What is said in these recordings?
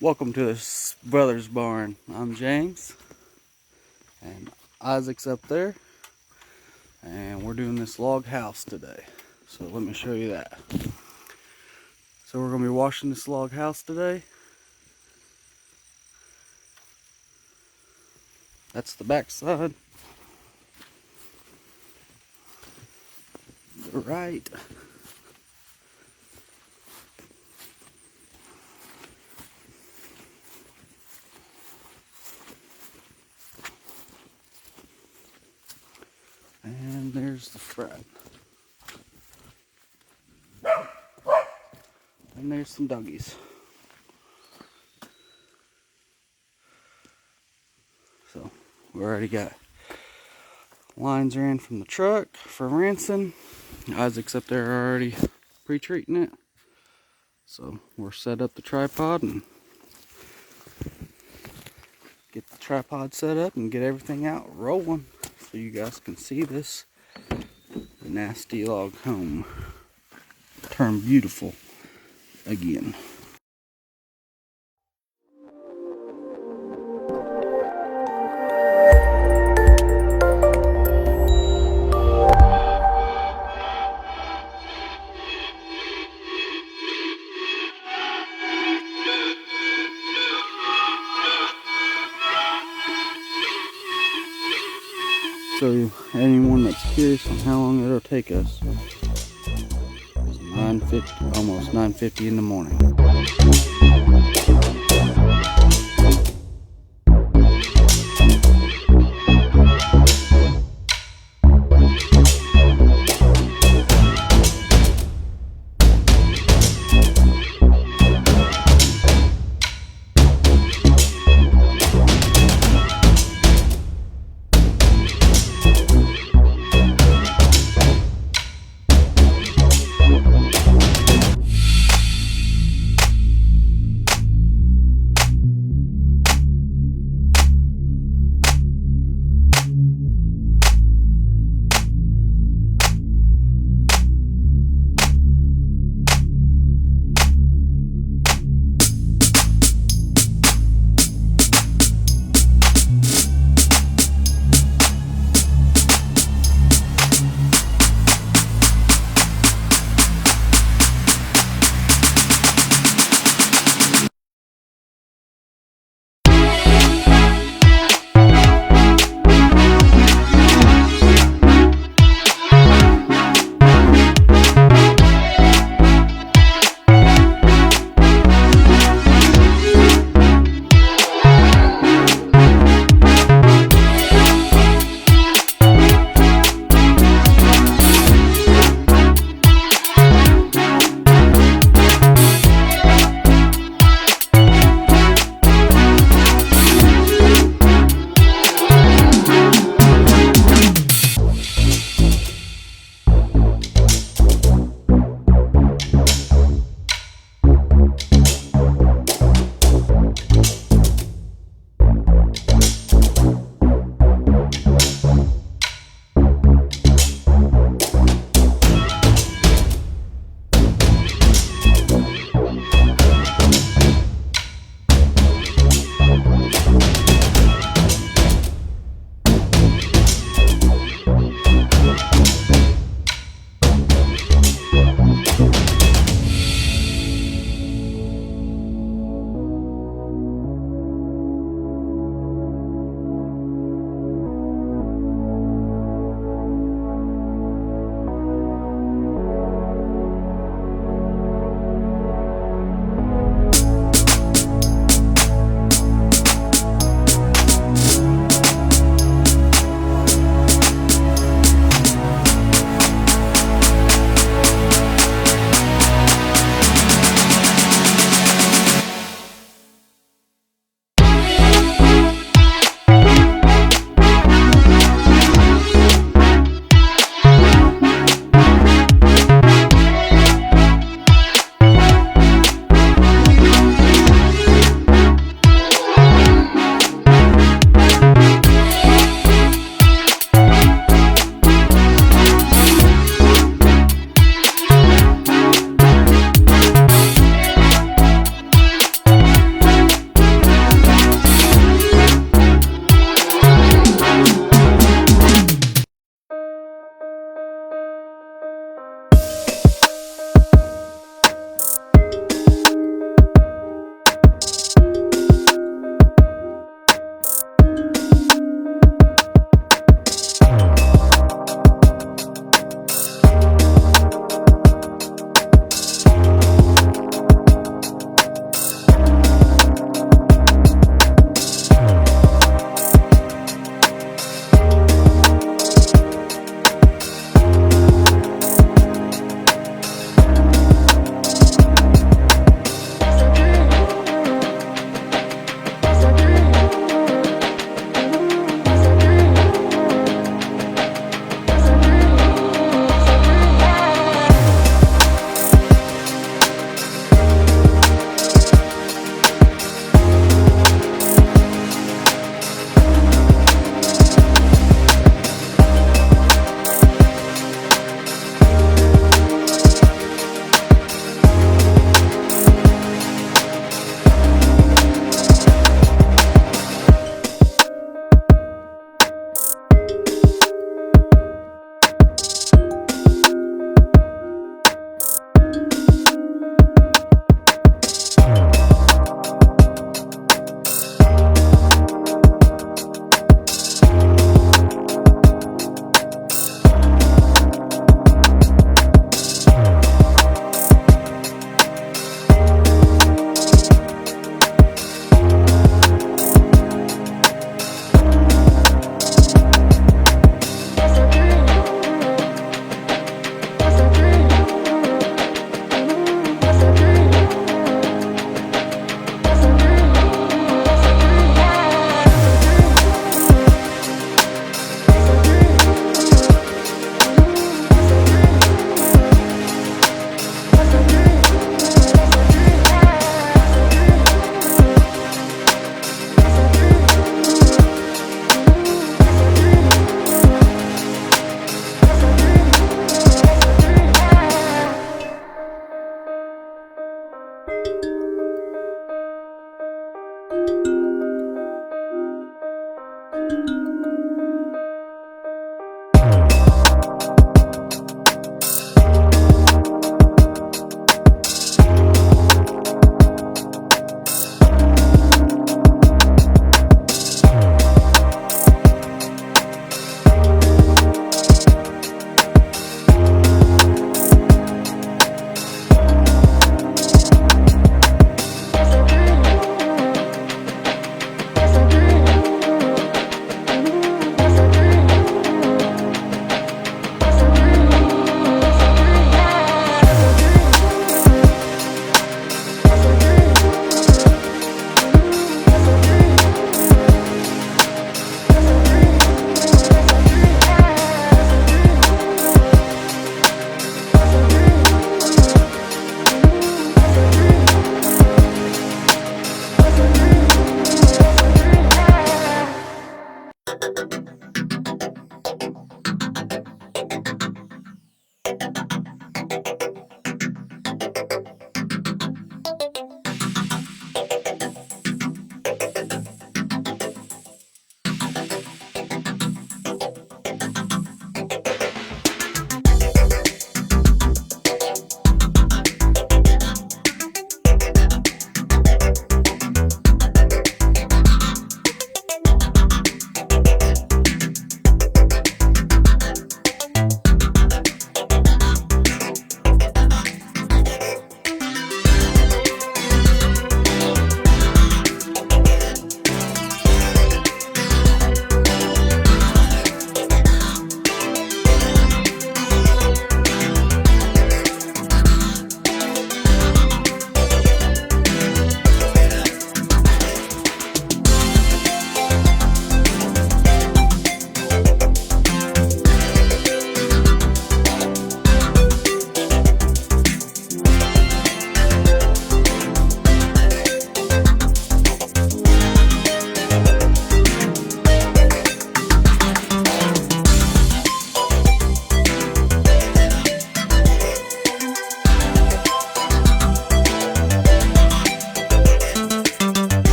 Welcome to this Brothers Barn. I'm James, and Isaac's up there, and we're doing this log house today. So let me show you that. So we're going to be washing this log house today. That's the back side. The right. And there's the front. And there's some doggies. So we already got lines ran from the truck for rinsing. Isaac's up there already pre-treating it. So we're set up the tripod and get the tripod set up and get everything out rolling so you guys can see this nasty log home turn beautiful again. So anyone that's curious on how long it'll take us, it's 9:50, almost 9:50 in the morning.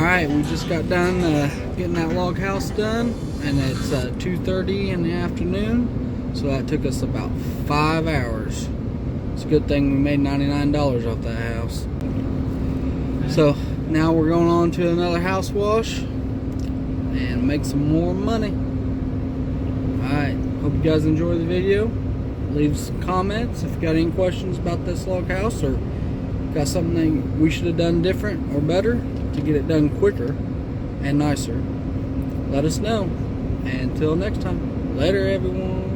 Alright, we just got done getting that log house done, and it's 2:30 in the afternoon, so that took us about 5 hours. It's a good thing we made $99 off that house. So now we're going on to another house wash and make some more money. Alright, hope you guys enjoy the video. Leave some comments if you got any questions about this log house, or got something we should have done different or better to get it done quicker and nicer. Let us know. And until next time, later everyone.